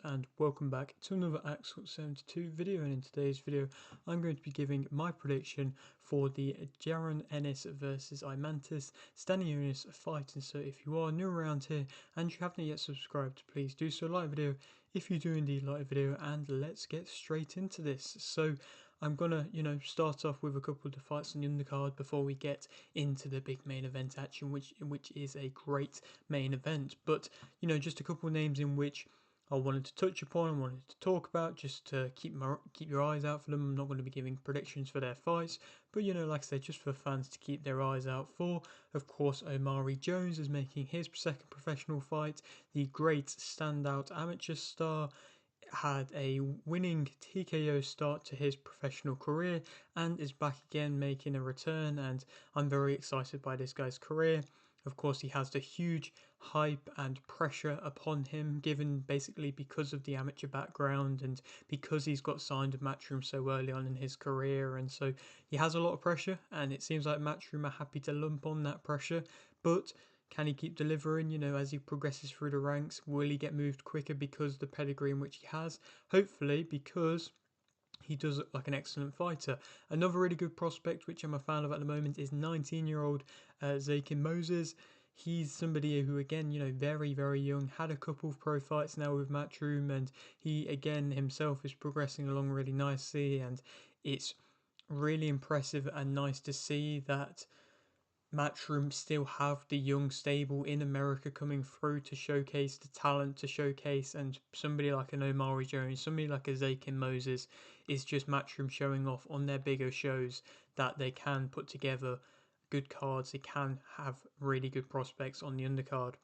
And welcome back to another Axel 72 video, and in today's video I'm going to be giving my prediction for the Jaron Ennis versus Eimantas Stanionis fight. And so if you are new around here and you haven't yet subscribed, please do so, like the video if you do indeed like the video, and let's get straight into this. So I'm gonna, start off with a couple of the fights on the undercard before we get into the big main event action, which is a great main event. But just a couple of names in which I wanted to touch upon and wanted to talk about, just to keep your eyes out for them. I'm not going to be giving predictions for their fights, but like I said, just for fans to keep their eyes out for. Of course, Omari Jones is making his second professional fight. The great standout amateur star had a winning TKO start to his professional career and is back again making a return, and I'm very excited by this guy's career. Of course, he has the huge hype and pressure upon him, given basically because of the amateur background and because he's got signed with Matchroom so early on in his career, and so he has a lot of pressure, and it seems like Matchroom are happy to lump on that pressure. But can he keep delivering, as he progresses through the ranks? Will he get moved quicker because of the pedigree in which he has? Hopefully, because he does look like an excellent fighter. Another really good prospect, which I'm a fan of at the moment, is 19-year-old Zakin Moses. He's somebody who, again, very, very young, had a couple of pro fights now with Matchroom, and he, again, himself is progressing along really nicely, and it's really impressive and nice to see that Matchroom still have the young stable in America coming through to showcase the talent, to showcase, and somebody like an Omari Jones, somebody like a Zakin Moses is just Matchroom showing off on their bigger shows that they can put together good cards, they can have really good prospects on the undercard.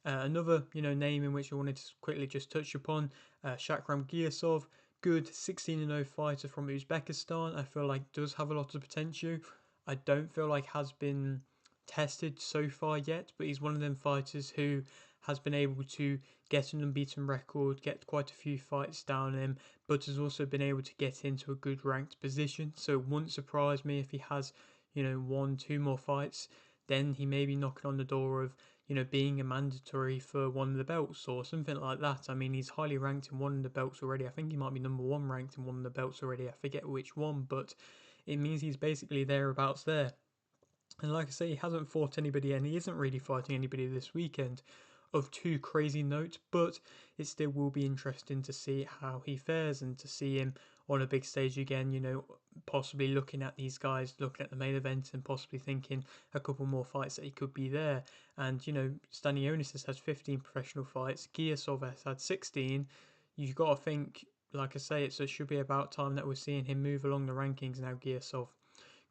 Another name in which I wanted to quickly just touch upon, Shakram Giasov, good 16-0 fighter from Uzbekistan. I feel like does have a lot of potential. I don't feel like has been tested so far yet, but he's one of them fighters who has been able to get an unbeaten record, get quite a few fights down him, but has also been able to get into a good ranked position. So it wouldn't surprise me if he has, 1-2 more fights, then he may be knocking on the door of, being a mandatory for one of the belts or something like that. I mean, he's highly ranked in one of the belts already. I think he might be number 1 ranked in one of the belts already. I forget which one, but it means he's basically thereabouts there. And like I say, he hasn't fought anybody, and he isn't really fighting anybody this weekend of too crazy note, but it still will be interesting to see how he fares and to see him on a big stage again, possibly looking at these guys, looking at the main event and possibly thinking a couple more fights that he could be there. And, Stanionis has had 15 professional fights, Giasov has had 16. You've got to think, like I say, it should be about time that we're seeing him move along the rankings now, Giasov.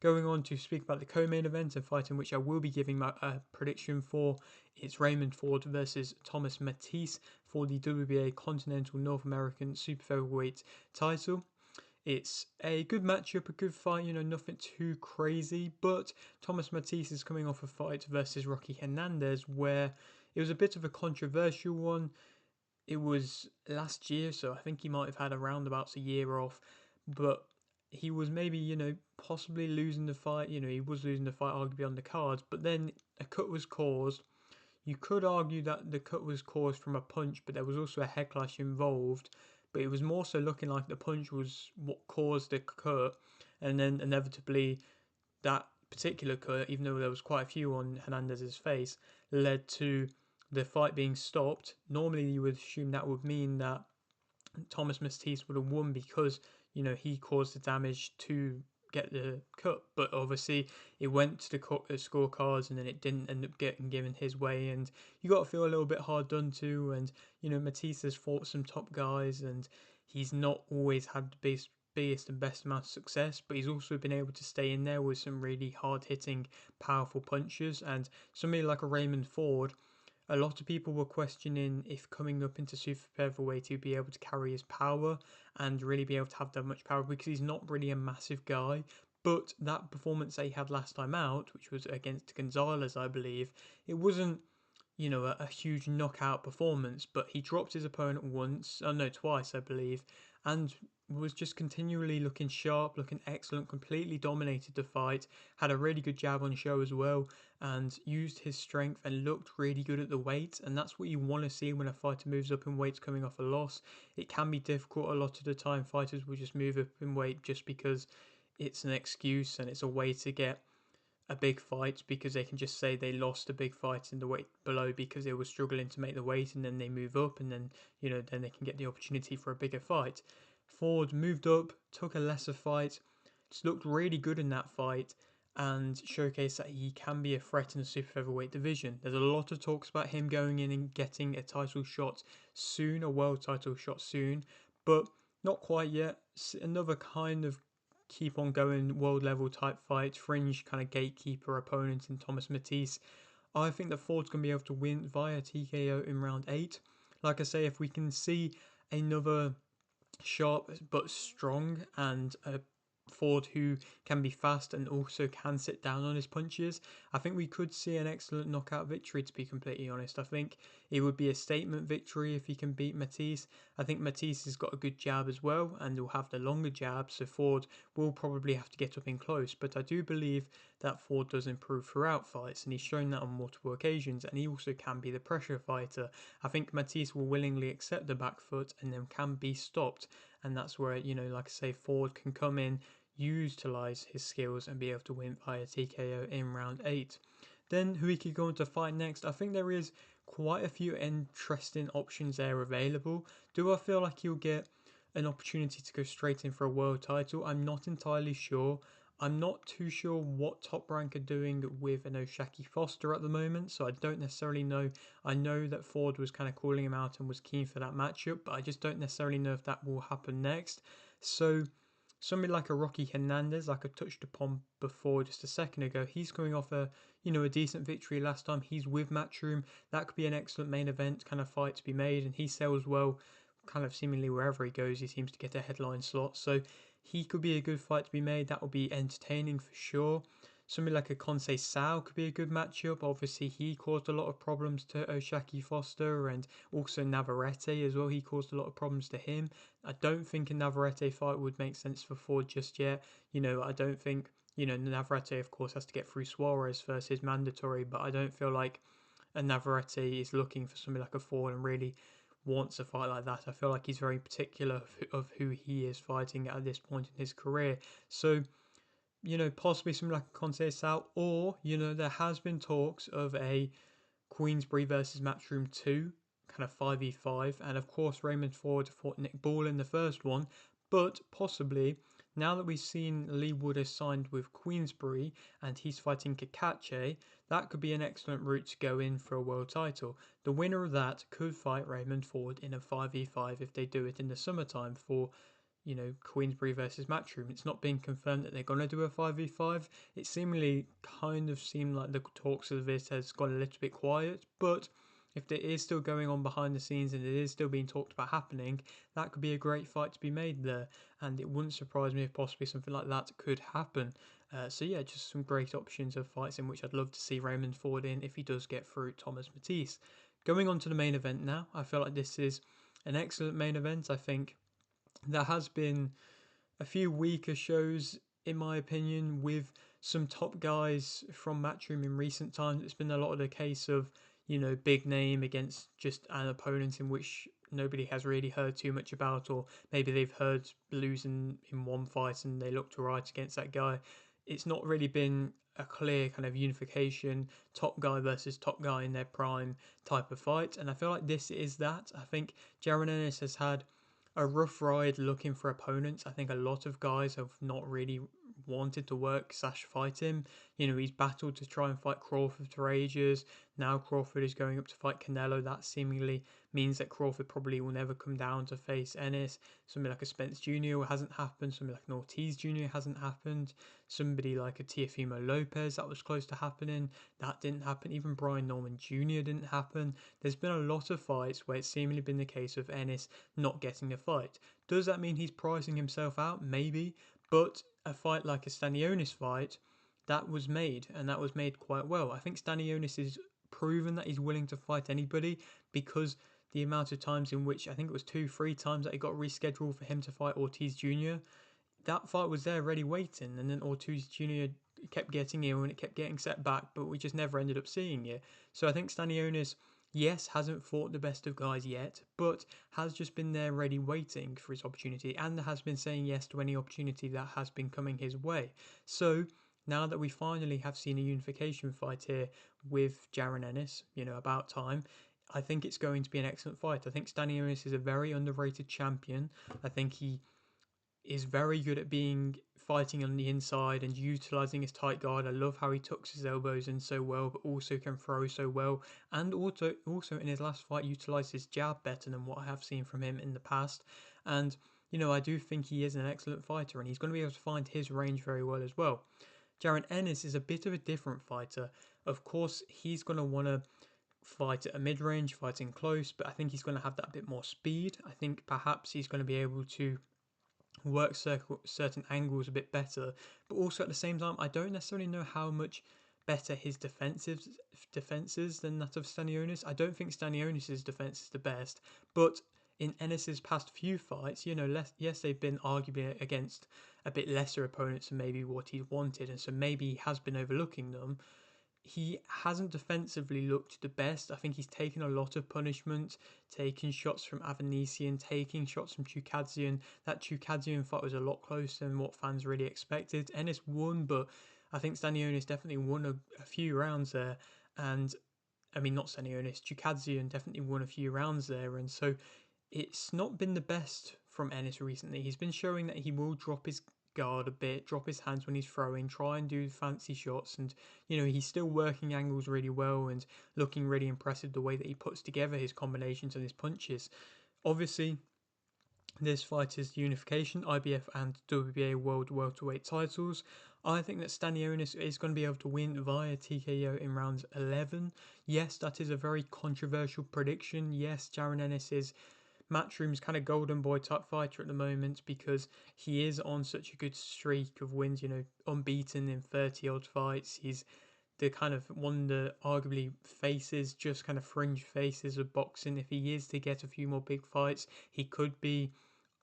Going on to speak about the co-main event, a fight in which I will be giving my prediction for, it's Raymond versus Thomas Mattice for the WBA Continental North American Super Featherweight title. It's a good matchup, a good fight, nothing too crazy, but Thomas Mattice is coming off a fight versus Rocky Hernandez where it was a bit of a controversial one. It was last year, so I think he might have had around about a year off, but he was maybe, possibly losing the fight. He was losing the fight arguably on the cards, but then a cut was caused. You could argue that the cut was caused from a punch, but there was also a head clash involved. But it was more so looking like the punch was what caused the cut, and then inevitably that particular cut, even though there was quite a few on Hernandez's face, led to the fight being stopped. Normally you would assume that would mean that Thomas Mattice would have won because he caused the damage to get the cut, but obviously it went to the scorecards and then it didn't end up getting given his way, and you got to feel a little bit hard done to. And Mattice has fought some top guys and he's not always had the biggest and best amount of success, but he's also been able to stay in there with some really hard hitting powerful punches. And somebody like a Raymond, a lot of people were questioning if coming up into super featherweight he'd be able to carry his power and really be able to have that much power, because he's not really a massive guy. But that performance that he had last time out, which was against Gonzalez, I believe, it wasn't a huge knockout performance, but he dropped his opponent once, oh no, twice, I believe, and was just continually looking sharp, looking excellent, completely dominated the fight, had a really good jab on show as well, and used his strength and looked really good at the weight. And that's what you want to see when a fighter moves up in weights coming off a loss. It can be difficult a lot of the time. Fighters will just move up in weight just because it's an excuse and it's a way to get a big fight, because they can just say they lost a big fight in the weight below because they were struggling to make the weight, and then they move up, and then then they can get the opportunity for a bigger fight. Ford moved up, took a lesser fight, just looked really good in that fight, and showcased that he can be a threat in the super featherweight division. There's a lot of talks about him going in and getting a title shot soon, a world title shot soon, but not quite yet. Another kind of keep on going world level type fight, fringe kind of gatekeeper opponent in Thomas Mattice. I think that Ford's going to be able to win via TKO in round 8. Like I say, if we can see another sharp but strong and a Ford who can be fast and also can sit down on his punches, I think we could see an excellent knockout victory, to be completely honest. I think it would be a statement victory if he can beat Mattice. I think Mattice has got a good jab as well and will have the longer jab, so Ford will probably have to get up in close. But I do believe that Ford does improve throughout fights, and he's shown that on multiple occasions, and he also can be the pressure fighter. I think Mattice will willingly accept the back foot and then can be stopped, and that's where, like I say, Ford can come in, utilize his skills, and be able to win via TKO in round 8. Then who he could go on to fight next? I think there is quite a few interesting options there available. Do I feel like he'll get an opportunity to go straight in for a world title? I'm not entirely sure. I'm not too sure what Top Rank are doing with an Oshaki Foster at the moment, so I don't necessarily know. I know that Ford was kind of calling him out and was keen for that matchup, but I just don't necessarily know if that will happen next. So somebody like a Rocky Hernandez, like I touched upon before just a second ago, he's coming off a decent victory last time. He's with Matchroom. That could be an excellent main event kind of fight to be made, and he sells well kind of seemingly wherever he goes. He seems to get a headline slot, so he could be a good fight to be made. That will be entertaining for sure. Somebody like a Conseil Sao could be a good matchup. Obviously, he caused a lot of problems to Oshaki Foster, and also Navarrete as well. He caused a lot of problems to him. I don't think a Navarrete fight would make sense for Ford just yet. I don't think, Navarrete, of course, has to get through Suarez first, is mandatory, but I don't feel like a Navarrete is looking for somebody like a Ford and really wants a fight like that. I feel like he's very particular of who he is fighting at this point in his career. So, possibly something like a Conseil Sao, or, there has been talks of a Queensbury versus Matchroom 2, kind of 5v5, and of course Raymond Ford fought Nick Ball in the first one, but possibly, now that we've seen Lee Wood has signed with Queensbury and he's fighting Kakache, that could be an excellent route to go in for a world title. The winner of that could fight Raymond Ford in a 5v5 if they do it in the summertime for Queensbury versus Matchroom. It's not being confirmed that they're going to do a 5v5. It seemingly kind of seemed like the talks of this has gone a little bit quiet, but if it is still going on behind the scenes and it is still being talked about happening, that could be a great fight to be made there, and it wouldn't surprise me if possibly something like that could happen. So yeah, just some great options of fights in which I'd love to see Raymond Ford in if he does get through Thomas Mattice. Going on to the main event now, I feel like this is an excellent main event. I think there has been a few weaker shows, in my opinion, with some top guys from Matchroom in recent times. It's been a lot of the case of, big name against just an opponent in which nobody has really heard too much about, or maybe they've heard losing in one fight and they looked right against that guy. It's not really been a clear kind of unification, top guy versus top guy in their prime type of fight, and I feel like this is that. I think Jaron Ennis has had a rough ride looking for opponents. I think a lot of guys have not really wanted to work / fight him. He's battled to try and fight Crawford for ages. Now Crawford is going up to fight Canelo. That seemingly means that Crawford probably will never come down to face Ennis. Somebody like a Spence Jr. hasn't happened. Somebody like an Ortiz Jr. hasn't happened. Somebody like a Teofimo Lopez, that was close to happening. That didn't happen. Even Brian Norman Jr. didn't happen. There's been a lot of fights where it's seemingly been the case of Ennis not getting a fight. Does that mean he's pricing himself out? Maybe. But a fight like a Stanionis fight, that was made, and that was made quite well. I think Stanionis is proven that he's willing to fight anybody, because the amount of times in which I think it was 2-3 times that he got rescheduled for him to fight Ortiz Jr., that fight was there ready waiting, and then Ortiz Jr. kept getting ill and it kept getting set back, but we just never ended up seeing it. So I think Stanionis, yes, hasn't fought the best of guys yet, but has just been there ready waiting for his opportunity, and has been saying yes to any opportunity that has been coming his way. So now that we finally have seen a unification fight here with Jaron Ennis, about time, I think it's going to be an excellent fight. I think Stanionis is a very underrated champion. I think he is very good at fighting on the inside and utilizing his tight guard. I love how he tucks his elbows in so well, but also can throw so well. And also in his last fight, utilized his jab better than what I have seen from him in the past. And I do think he is an excellent fighter, and he's going to be able to find his range very well as well. Jaron Ennis is a bit of a different fighter. Of course, he's going to want to fight at a mid-range, fighting close, but I think he's going to have that bit more speed. I think perhaps he's going to be able to work certain angles a bit better, but also at the same time, I don't necessarily know how much better his defenses than that of Stanionis. I don't think Stanionis' defense is the best, but in Ennis's past few fights, yes, they've been arguably against a bit lesser opponents than maybe what he wanted, and so maybe he has been overlooking them. He hasn't defensively looked the best. I think he's taken a lot of punishment, taking shots from Avanesian, taking shots from Chukadzian. That Chukadzian fight was a lot closer than what fans really expected. Ennis won, but I think Stanionis definitely won a few rounds there. And I mean, not Stanionis, Chukadzian definitely won a few rounds there. And so it's not been the best from Ennis recently. He's been showing that he will drop his guard a bit, drop his hands when he's throwing, try and do fancy shots, and he's still working angles really well and looking really impressive the way that he puts together his combinations and his punches. Obviously, this fight is the unification, IBF and WBA World Welterweight titles. I think that Stanionis is going to be able to win via TKO in rounds 11. Yes, that is a very controversial prediction. Yes, Jaron Ennis is Matchroom's kind of golden boy type fighter at the moment, because he is on such a good streak of wins, unbeaten in 30 odd fights. He's the kind of one of the arguably faces, just kind of fringe faces of boxing. If he is to get a few more big fights, he could be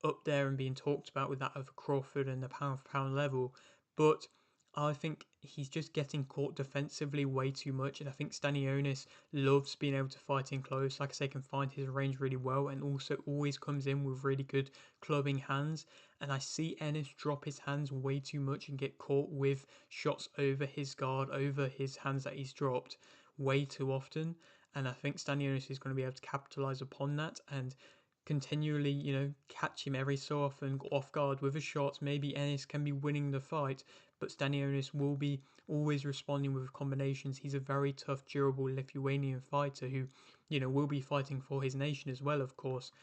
up there and being talked about with that of Crawford and the pound for pound level. But I think he's just getting caught defensively way too much, and I think Stanionis loves being able to fight in close. Like I say, can find his range really well, and also always comes in with really good clubbing hands. And I see Ennis drop his hands way too much and get caught with shots over his guard, over his hands that he's dropped way too often. And I think Stanionis is going to be able to capitalize upon that and continually, catch him every so often off guard with a shot. Maybe Ennis can be winning the fight, but Stanionis will be always responding with combinations. He's a very tough, durable Lithuanian fighter who, will be fighting for his nation as well, of course.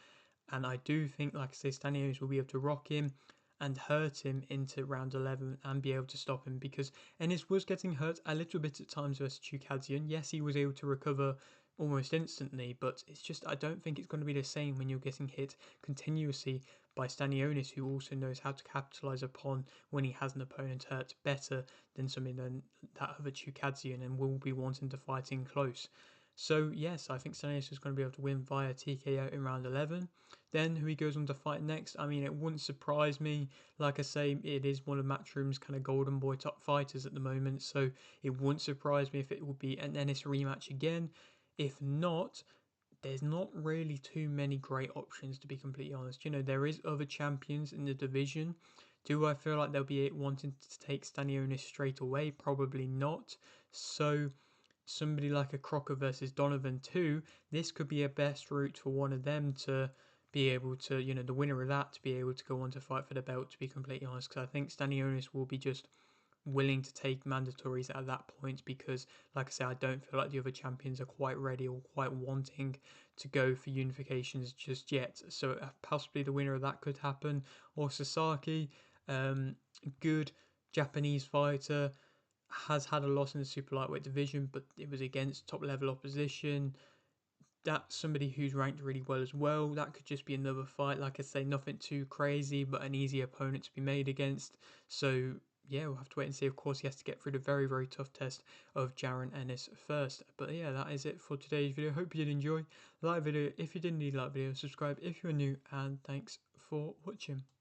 And I do think, like I say, Stanionis will be able to rock him and hurt him into round 11 and be able to stop him, because Ennis was getting hurt a little bit at times versus Chukadzian. Yes, he was able to recover almost instantly, but it's just, I don't think it's going to be the same when you're getting hit continuously by Stanionis, who also knows how to capitalize upon when he has an opponent hurt better than something than that of a Chukadzian, and will be wanting to fight in close. So yes, I think Stanionis is going to be able to win via TKO in round 11. Then who he goes on to fight next, I mean, it wouldn't surprise me. Like I say, it is one of Matchroom's kind of golden boy top fighters at the moment, so it wouldn't surprise me if it would be an Ennis rematch again. If not, there's not really too many great options, to be completely honest. There is other champions in the division. Do I feel like they'll be wanting to take Stanionis straight away? Probably not. So somebody like a Crocker versus Donovan too, this could be a best route for one of them to be able to, the winner of that to be able to go on to fight for the belt, to be completely honest, because I think Stanionis will be just willing to take mandatories at that point, because like I say, I don't feel like the other champions are quite ready or quite wanting to go for unifications just yet. So possibly the winner of that could happen. Or Sasaki, good Japanese fighter, has had a loss in the super lightweight division, but it was against top level opposition. That's somebody who's ranked really well as well. That could just be another fight. Like I say, nothing too crazy, but an easy opponent to be made against. So yeah, we'll have to wait and see. Of course, he has to get through the very, very tough test of Jaron Ennis first. But yeah, that is it for today's video. Hope you did enjoy. Like video if you did indeed like video, subscribe if you're new, and thanks for watching.